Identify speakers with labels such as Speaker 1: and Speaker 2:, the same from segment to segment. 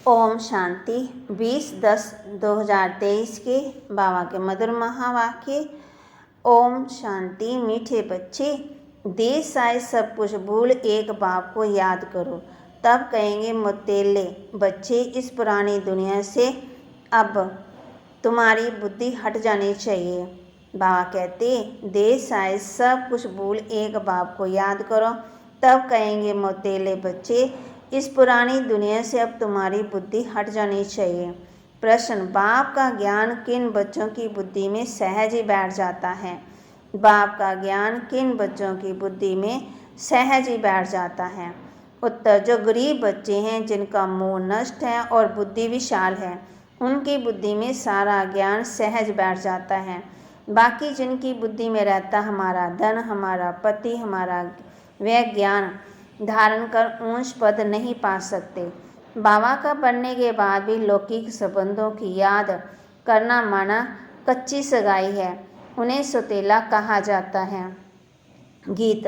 Speaker 1: ओम शांति 20/10/2023 के बाबा के मधुर महावाक्य। ओम शांति। मीठे बच्चे, देश आए सब कुछ भूल एक बाप को याद करो, तब कहेंगे मुतेले बच्चे इस पुरानी दुनिया से अब तुम्हारी बुद्धि हट जानी चाहिए। बाबा कहते, देश आए सब कुछ भूल एक बाप को याद करो, तब कहेंगे मुतेले बच्चे इस पुरानी दुनिया से अब तुम्हारी बुद्धि हट जानी चाहिए। प्रश्न, बाप का ज्ञान किन बच्चों की बुद्धि में सहज ही बैठ जाता है? बाप का ज्ञान किन बच्चों की बुद्धि में सहज ही बैठ जाता है? उत्तर, जो गरीब बच्चे हैं, जिनका मोह नष्ट है और बुद्धि विशाल है, उनकी बुद्धि में सारा ज्ञान सहज बैठ जाता है। बाकी जिनकी बुद्धि में रहता हमारा धन, हमारा पति, हमारा वह ज्ञान धारण कर ऊंच पद नहीं पा सकते। बाबा का बनने के बाद भी लौकिक संबंधों की याद करना माना कच्ची सगाई है, उन्हें सौतेला कहा जाता है। गीत,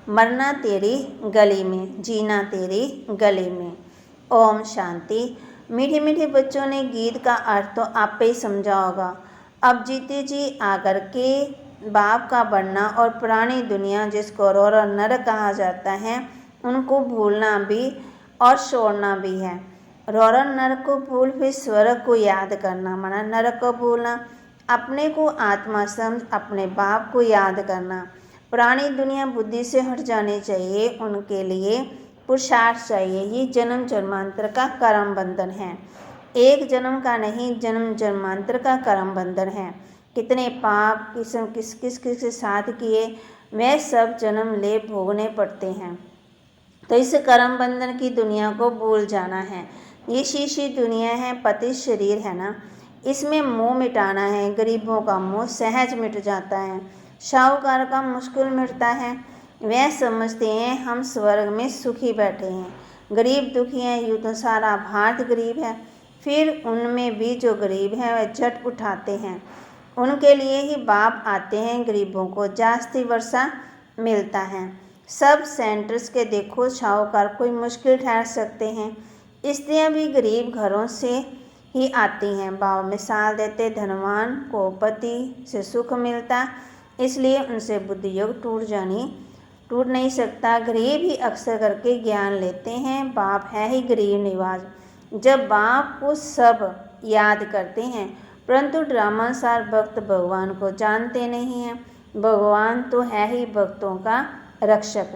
Speaker 1: मरना तेरी गली में, जीना तेरी गली में। ओम शांति। मीठे मीठे बच्चों ने गीत का अर्थ तो आप ही समझा होगा। अब जीते जी आकर के बाप का बनना और पुरानी दुनिया जिसको रोरा नरक कहा जाता है, उनको भूलना भी और छोड़ना भी है। रोरा नरक को भूल फिर स्वर्ग को याद करना, माना नरक को भूलना, अपने को आत्मा समझ अपने बाप को याद करना। पुरानी दुनिया बुद्धि से हट जानी चाहिए, उनके लिए पुरुषार्थ चाहिए। ये जन्म जन्मांतर का कर्म बंधन है, एक जन्म का नहीं, जन्म जन्मांतर का कर्म बंधन है। कितने पाप किस किस के साथ किए, वह सब जन्म ले भोगने पड़ते हैं। तो इस कर्म बंधन की दुनिया को भूल जाना है। ये शीशी दुनिया है, पति शरीर है ना, इसमें मोह मिटाना है। गरीबों का मोह सहज मिट जाता है, शाहूकार का मुश्किल मिटता है। वह समझते हैं हम स्वर्ग में सुखी बैठे हैं। गरीब दुखी हैं, यूँ तो सारा भारत गरीब है, फिर उनमें भी जो गरीब हैं वह झट उठाते हैं, उनके लिए ही बाप आते हैं। गरीबों को जास्ती वर्षा मिलता है। सब सेंटर्स के देखो, शाहूकार कोई मुश्किल ठहर सकते हैं, स्त्रियाँ भी गरीब घरों से ही आती हैं। बाबा मिसाल देते, धनवान को पति से सुख मिलता, इसलिए उनसे बुद्धि योग टूट नहीं सकता। गरीब ही अक्सर करके ज्ञान लेते हैं, बाप है ही गरीब निवाज। जब बाप को सब याद करते हैं, परंतु ड्रामानुसार भक्त भगवान को जानते नहीं हैं। भगवान तो है ही भक्तों का रक्षक,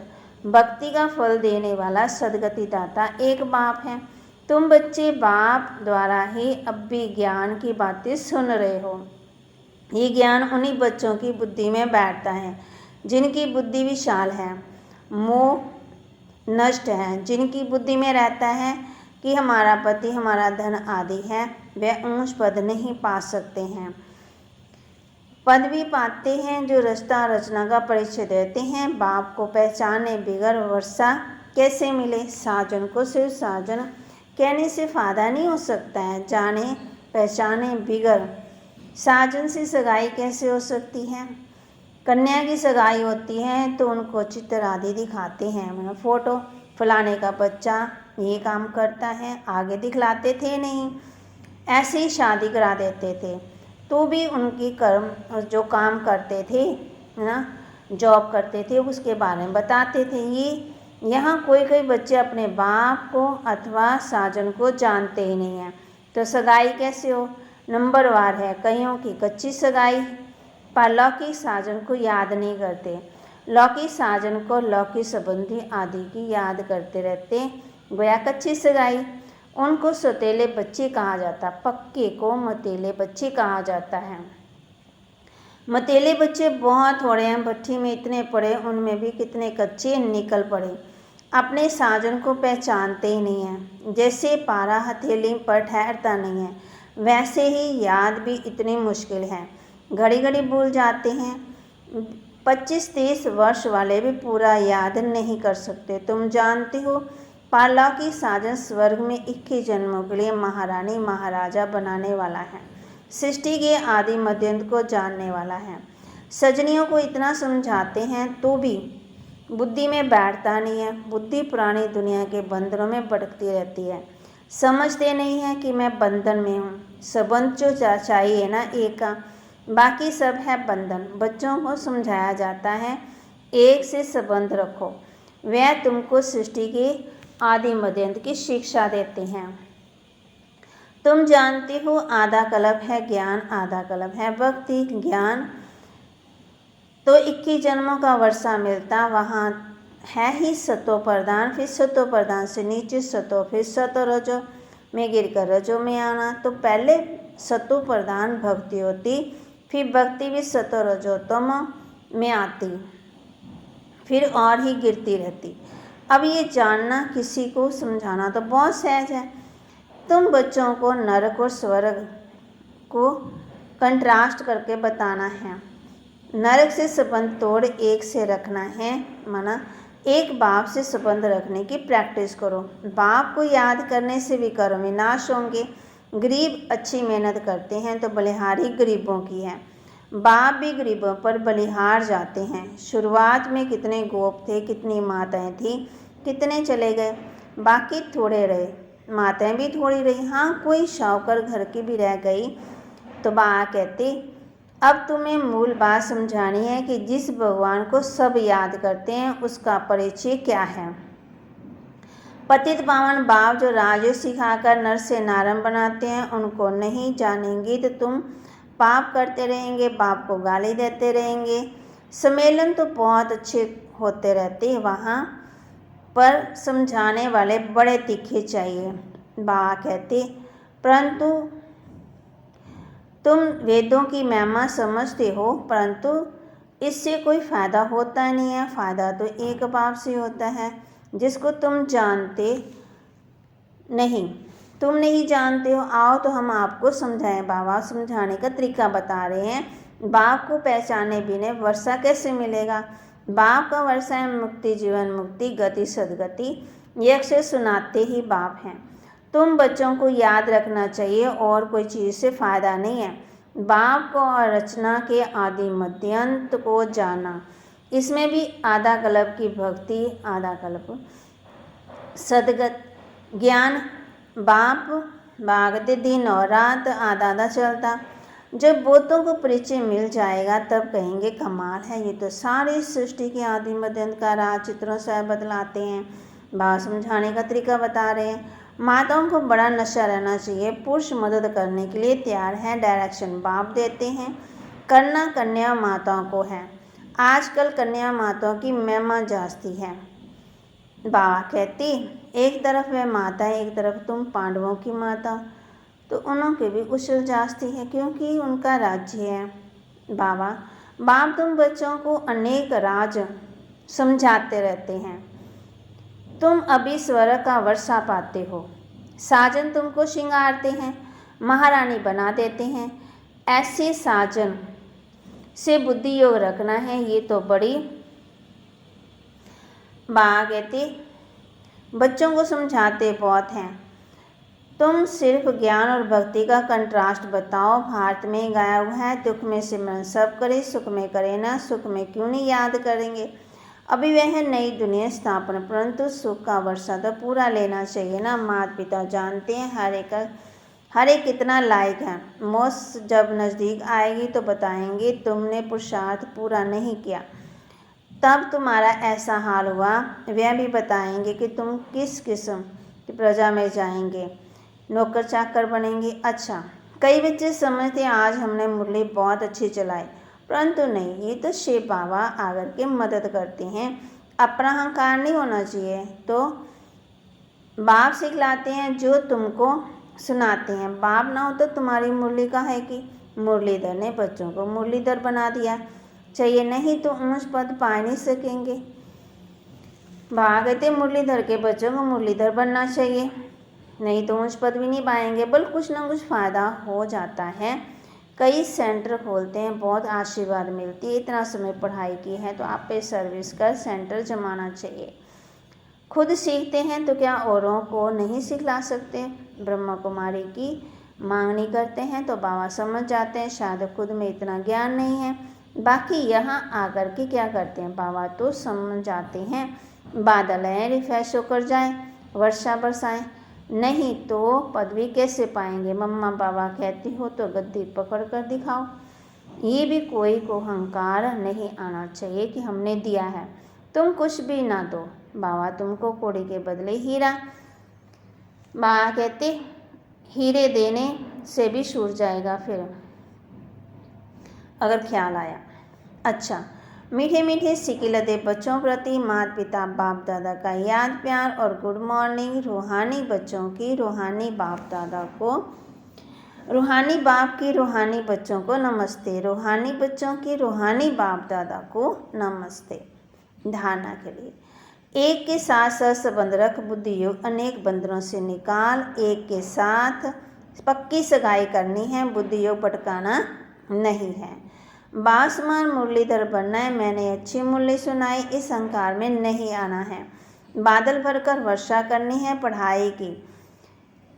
Speaker 1: भक्ति का फल देने वाला सदगति दाता एक बाप है। तुम बच्चे बाप द्वारा ही अब भी ज्ञान की बातें सुन रहे हो। ये ज्ञान उन्हीं बच्चों की बुद्धि में बैठता है जिनकी बुद्धि विशाल है, मोह नष्ट है, जिनकी बुद्धि में रहता है कि हमारा पति, हमारा धन आदि है, वे ऊंच पद नहीं पा सकते हैं। पद भी पाते हैं जो रचना रचना का परिचय देते हैं। बाप को पहचाने बिगर वर्षा कैसे मिले? साजन को सिर्फ साजन कहने से फायदा नहीं हो सकता है। जाने पहचाने बिगर साजन से सगाई कैसे हो सकती है? कन्या की सगाई होती है तो उनको चित्र आदि दिखाते हैं, मतलब फ़ोटो, फलाने का बच्चा ये काम करता है, आगे दिखलाते थे नहीं, ऐसे ही शादी करा देते थे। तो भी उनकी कर्म जो काम करते थे ना, जॉब करते थे, उसके बारे में बताते थे। ये यहाँ कोई बच्चे अपने बाप को अथवा साजन को जानते ही नहीं हैं, तो सगाई कैसे हो? नंबरवार है, कईयों की कच्ची सगाई, पर लौकिक साजन को याद नहीं करते। लौकिक साजन को लौकिक संबंधी आदि की याद करते रहते, गोया कच्ची सगाई। उनको सौतेले बच्चे कहा जाता, पक्के को मतेले बच्चे कहा जाता है। मतेले बच्चे बहुत थोड़े हैं, भट्ठी में इतने पड़े, उनमें भी कितने कच्चे निकल पड़े, अपने साजन को पहचानते ही नहीं हैं। जैसे पारा हथेली पर ठहरता नहीं है, वैसे ही याद भी इतनी मुश्किल है, घड़ी घड़ी भूल जाते हैं। 25-30 वर्ष वाले भी पूरा याद नहीं कर सकते। तुम जानते हो, पारलौकिक साजन स्वर्ग में 21 जन्मों के लिए महारानी महाराजा बनाने वाला है, सृष्टि के आदि मध्यंत को जानने वाला है। सजनियों को इतना समझाते हैं तो भी बुद्धि में बैठता नहीं है। बुद्धि पुरानी दुनिया के बंधनों में भटकती रहती है। समझते नहीं हैं कि मैं बंधन में हूँ। संबंध जो चाहिए ना एक का, बाकी सब है बंधन। बच्चों को समझाया जाता है एक से संबंध रखो। वह तुमको सृष्टि के आदि मध्य अंत की शिक्षा देते हैं। तुम जानते हो आधा कल्प है ज्ञान, आधा कल्प है भक्ति। ज्ञान तो 21 जन्मों का वर्षा मिलता, वहाँ है ही सतो प्रधान, फिर सतो प्रधान से नीचे सतो, फिर सतो रजो में गिरकर रजो में आना। तो पहले सतो प्रधान भक्ति होती, फिर भक्ति भी सतो रजोतम में आती, फिर और ही गिरती रहती। अब ये जानना, किसी को समझाना तो बहुत सहज है। तुम बच्चों को नरक और स्वर्ग को कंट्रास्ट करके बताना है। नरक से संबंध तोड़ एक से रखना है, माना एक बाप से संबंध रखने की प्रैक्टिस करो। बाप को याद करने से विकार विनाश होंगे। गरीब अच्छी मेहनत करते हैं तो बलिहारी गरीबों की है। बाप भी गरीबों पर बलिहार जाते हैं। शुरुआत में कितने गोप थे, कितनी माताएं थी, कितने चले गए, बाकी थोड़े रहे। माताएं भी थोड़ी रही, हाँ कोई शाहूकर घर की भी रह गई। तो बा कहती अब तुम्हें मूल बात समझानी है कि जिस भगवान को सब याद करते हैं उसका परिचय क्या है। पतित पावन बाप जो राजयोग सिखाकर नर से नारम बनाते हैं उनको नहीं जानेंगे तो तुम पाप करते रहेंगे, बाप को गाली देते रहेंगे। सम्मेलन तो बहुत अच्छे होते रहते हैं वहाँ पर समझाने वाले बड़े तीखे चाहिए। बा कहते परंतु तुम वेदों की महिमा समझते हो, परंतु इससे कोई फ़ायदा होता नहीं है। फ़ायदा तो एक बाप से होता है जिसको तुम जानते नहीं। तुम नहीं जानते हो, आओ तो हम आपको समझाएं। बाबा समझाने का तरीका बता रहे हैं। बाप को पहचाने बिना वर्षा कैसे मिलेगा। बाप का वर्षा है मुक्ति, जीवन मुक्ति, गति सदगति, ये अक्षर सुनाते ही बाप हैं। तुम बच्चों को याद रखना चाहिए और कोई चीज़ से फ़ायदा नहीं है। बाप को और रचना के आदि मध्यांत को जाना, इसमें भी आधा कल्प की भक्ति, आधा कल्प सदगत ज्ञान। बाप भागते दिन और रात आधा आधा चलता। जब बोतों को परिचय मिल जाएगा तब कहेंगे कमाल है, ये तो सारी सृष्टि के आदि मध्यांत का राज चित्रों से बदलाते हैं। बाप समझाने का तरीका बता रहे हैं। माताओं को बड़ा नशा रहना चाहिए, पुरुष मदद करने के लिए तैयार है, डायरेक्शन बाप देते हैं, करना कन्या माताओं को है। आजकल कन्या माताओं की महिमा जास्ती है। बाबा कहती एक तरफ वह माता है, एक तरफ तुम पांडवों की माता, तो उनकी भी उछल जास्ती है क्योंकि उनका राज्य है। बाप तुम बच्चों को अनेक राज समझाते रहते हैं। तुम अभी स्वर्ग का वर्षा पाते हो। साजन तुमको श्रृंगारते हैं, महारानी बना देते हैं। ऐसे साजन से बुद्धि योग रखना है, ये तो बड़ी कहती बच्चों को समझाते बहुत हैं। तुम सिर्फ ज्ञान और भक्ति का कंट्रास्ट बताओ। भारत में गाया हुआ है, दुख में सिमरन सब करे, सुख में करे ना, सुख में क्यों नहीं याद करेंगे। अभी वह नई दुनिया स्थापना, परंतु सुख का वर्षा तो पूरा लेना चाहिए ना। माता पिता जानते हैं हर एक कितना लायक है। मौत जब नज़दीक आएगी तो बताएंगे तुमने पुरुषार्थ पूरा नहीं किया, तब तुम्हारा ऐसा हाल हुआ। वह भी बताएंगे कि तुम किस किस्म की प्रजा में जाएंगे, नौकर चाकर बनेंगे। अच्छा, कई बच्चे समझते हैं आज हमने मुरली बहुत अच्छी चलाई, परंतु नहीं, ये तो शिव बाबा आकर के मदद करते हैं, अपना अहंकार नहीं होना चाहिए। तो बाप सिखलाते हैं जो तुमको सुनाते हैं। बाप ना हो तो तुम्हारी मुरली का है कि मुरलीधर ने बच्चों को मुरलीधर बना दिया। चाहिए नहीं तो ऊंच पद पा नहीं सकेंगे। कहते मुरलीधर के बच्चों को मुरलीधर बनना चाहिए, नहीं तो ऊंच पद भी नहीं पाएंगे। बल कुछ ना कुछ फ़ायदा हो जाता है। कई सेंटर खोलते हैं, बहुत आशीर्वाद मिलती है। इतना समय पढ़ाई की है तो आप पे सर्विस कर सेंटर जमाना चाहिए। खुद सीखते हैं तो क्या औरों को नहीं सिखला सकते। ब्रह्मा कुमारी की मांगनी करते हैं तो बाबा समझ जाते हैं शायद खुद में इतना ज्ञान नहीं है। बाकी यहाँ आकर के क्या करते हैं, बाबा तो समझ जाते हैं। बादल हैं, रिफ्रेश होकर जाएं, वर्षा बरसाएं। नहीं तो पदवी कैसे पाएंगे। मम्मा पापा कहती हो तो गद्दी पकड़ कर दिखाओ। ये भी कोई को अहंकार नहीं आना चाहिए कि हमने दिया है, तुम कुछ भी ना दो, बाबा तुमको कौड़ी के बदले हीरा। बाबा कहते हीरे देने से भी छूट जाएगा फिर अगर ख्याल आया। अच्छा, मीठे मीठे सिकिलते बच्चों प्रति माता पिता बाप दादा का याद प्यार और गुड मॉर्निंग। रूहानी बच्चों की रूहानी बाप दादा को, रूहानी बाप की रूहानी बच्चों को नमस्ते। रूहानी बच्चों की रूहानी बाप दादा को नमस्ते। धारणा के लिए, एक के साथ सहसंबंध रख बुद्धि योग अनेक बंधनों से निकाल। एक के साथ पक्की सगाई करनी है, बुद्धि योग भटकाना नहीं है। बासमान मुरलीधर बनना है, मैंने अच्छी मुरली सुनाई, इस अहंकार में नहीं आना है। बादल भरकर वर्षा करनी है, पढ़ाई की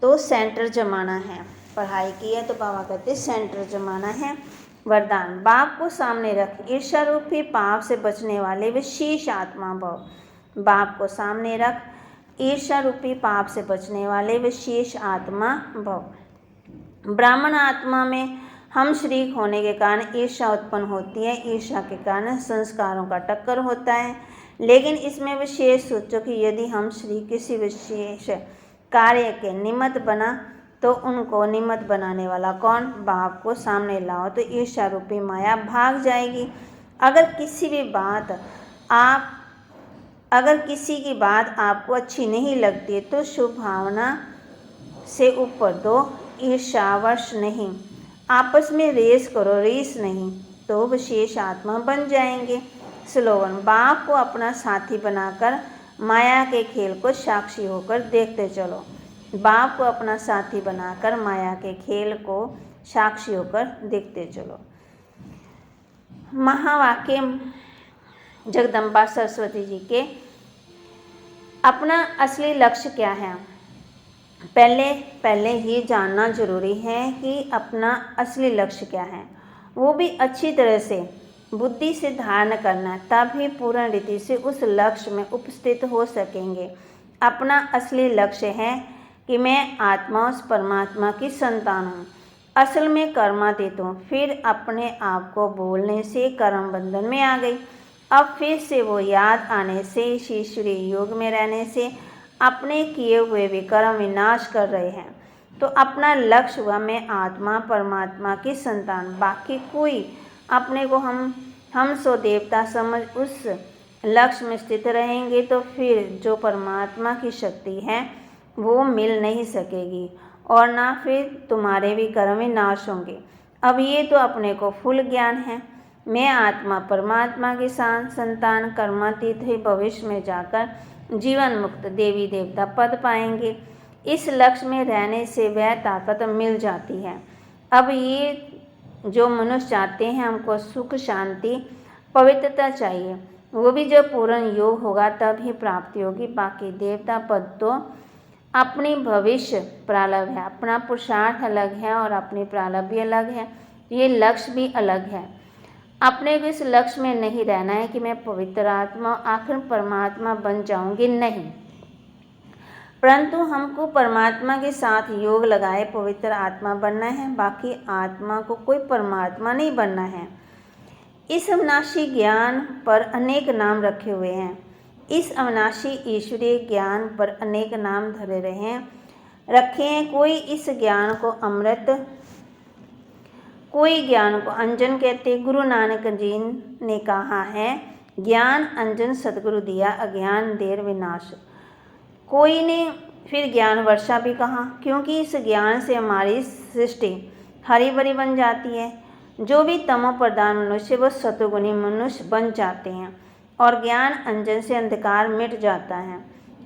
Speaker 1: तो सेंटर जमाना है। पढ़ाई की है तो बाबा कहते सेंटर जमाना है। वरदान, बाप को सामने रख, ईर्ष्या रूपी पाप से बचने वाले विशेष आत्मा भव। बाप को सामने रख, ईर्ष्या रूपी पाप से बचने वाले विशेष आत्मा भव। ब्राह्मण आत्मा में हम शरीक होने के कारण ईर्ष्या उत्पन्न होती है। ईर्ष्या के कारण संस्कारों का टक्कर होता है। लेकिन इसमें विशेष सोचो कि यदि हम शरीक किसी विशेष कार्य के निमित्त बना तो उनको निमित्त बनाने वाला कौन, बाप को सामने लाओ तो ईर्ष्या रूपी माया भाग जाएगी। अगर किसी की बात आपको अच्छी नहीं लगती तो शुभ भावना से ऊपर दो, ईर्ष्यावश नहीं। आपस में रेस करो, रीस नहीं, तो विशेष आत्मा बन जाएंगे। स्लोगन, बाप को अपना साथी बनाकर माया के खेल को साक्षी होकर देखते चलो। बाप को अपना साथी बनाकर माया के खेल को साक्षी होकर देखते चलो। महावाक्य जगदम्बा सरस्वती जी के, अपना असली लक्ष्य क्या है। पहले ही जानना जरूरी है कि अपना असली लक्ष्य क्या है, वो भी अच्छी तरह से बुद्धि से धारण करना, तभी पूर्ण रीति से उस लक्ष्य में उपस्थित हो सकेंगे। अपना असली लक्ष्य है कि मैं आत्मा उस परमात्मा की संतान हूँ, असल में कर्मातीत हूँ। फिर अपने आप को बोलने से कर्म बंधन में आ गई। अब फिर से वो याद आने से, ईश्वरी योग में रहने से अपने किए हुए विकर्म विनाश कर रहे हैं। तो अपना लक्ष्य हुआ मैं आत्मा परमात्मा की संतान। बाकी कोई अपने को हम सो देवता समझ उस लक्ष्य में स्थित रहेंगे तो फिर जो परमात्मा की शक्ति है वो मिल नहीं सकेगी और ना फिर तुम्हारे भी कर्म विनाश होंगे। अब ये तो अपने को फुल ज्ञान है, मैं आत्मा परमात्मा की संतान, कर्मातीत ही भविष्य में जाकर जीवन मुक्त देवी देवता पद पाएंगे। इस लक्ष्य में रहने से वह ताकत मिल जाती है। अब ये जो मनुष्य चाहते हैं हमको सुख शांति पवित्रता चाहिए, वो भी जब पूर्ण योग होगा तब ही प्राप्ति होगी। बाकी देवता पद तो अपनी भविष्य प्रारब्ध है, अपना पुरुषार्थ अलग है और अपनी प्रारब्ध भी अलग है, ये लक्ष्य भी अलग है। अपने को इस लक्ष्य में नहीं रहना है कि मैं पवित्र आत्मा आखिर परमात्मा बन जाऊंगी, नहीं, परंतु हमको परमात्मा के साथ योग लगाए पवित्र आत्मा बनना है। बाकी आत्मा को कोई परमात्मा नहीं बनना है। इस अविनाशी ज्ञान पर अनेक नाम रखे हुए हैं, इस अविनाशी ईश्वरीय ज्ञान पर अनेक नाम धरे रखे हैं। कोई इस ज्ञान को अमृत, कोई ज्ञान को अंजन कहते। गुरु नानक जी ने कहा है, ज्ञान अंजन सतगुरु दिया, अज्ञान देर विनाश। कोई ने फिर ज्ञान वर्षा भी कहा, क्योंकि इस ज्ञान से हमारी सृष्टि हरी भरी बन जाती है। जो भी तमो प्रधान मनुष्य वो सतोगुणी मनुष्य बन जाते हैं और ज्ञान अंजन से अंधकार मिट जाता है।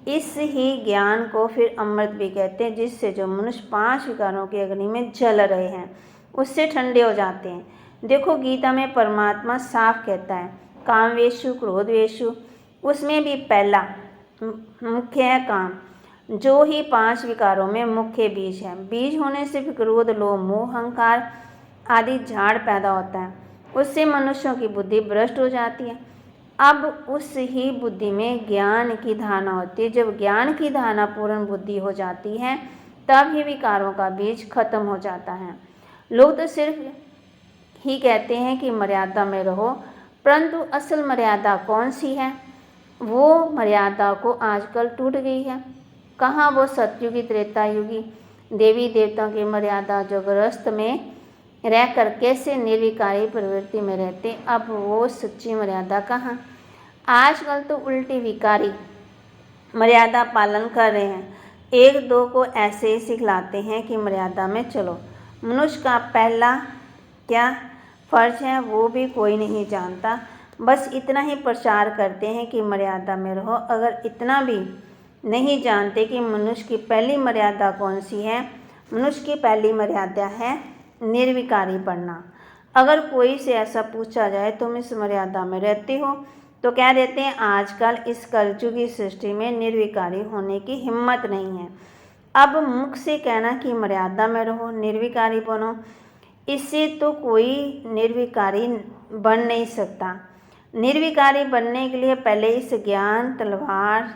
Speaker 1: इस ही ज्ञान को फिर अमृत भी कहते हैं, जिससे जो मनुष्य 5 विकारों की अग्नि में जल रहे हैं उससे ठंडे हो जाते हैं। देखो गीता में परमात्मा साफ कहता है, कामवेशु क्रोधवेशु, उसमें भी पहला मुख्य है काम, जो ही 5 विकारों में मुख्य बीज है। बीज होने से फिर क्रोध लोभ मोह अहंकार आदि झाड़ पैदा होता है, उससे मनुष्यों की बुद्धि भ्रष्ट हो जाती है। अब उस ही बुद्धि में ज्ञान की धारणा होती है। जब ज्ञान की धारणा पूर्ण बुद्धि हो जाती है तब ही विकारों का बीज खत्म हो जाता है। लोग तो सिर्फ ही कहते हैं कि मर्यादा में रहो, परंतु असल मर्यादा कौन सी है? वो मर्यादा को आजकल टूट गई है। कहाँ वो सतयुगी त्रेता युगी देवी देवताओं की मर्यादा जो गृहस्थ में रहकर कैसे निर्विकारी प्रवृत्ति में रहते, अब वो सच्ची मर्यादा कहाँ? आजकल तो उल्टी विकारी मर्यादा पालन कर रहे हैं। एक दो को ऐसे ही सिखलाते हैं कि मर्यादा में चलो। मनुष्य का पहला क्या फर्ज है वो भी कोई नहीं जानता, बस इतना ही प्रचार करते हैं कि मर्यादा में रहो। अगर इतना भी नहीं जानते कि मनुष्य की पहली मर्यादा कौन सी है, मनुष्य की पहली मर्यादा है निर्विकारी बनना। अगर कोई से ऐसा पूछा जाए तुम इस मर्यादा में रहते हो, तो कह देते हैं आजकल इस कलयुग की सृष्टि में निर्विकारी होने की हिम्मत नहीं है। अब मुख से कहना कि मर्यादा में रहो, निर्विकारी बनो, इससे तो कोई निर्विकारी बन नहीं सकता। निर्विकारी बनने के लिए पहले इस ज्ञान तलवार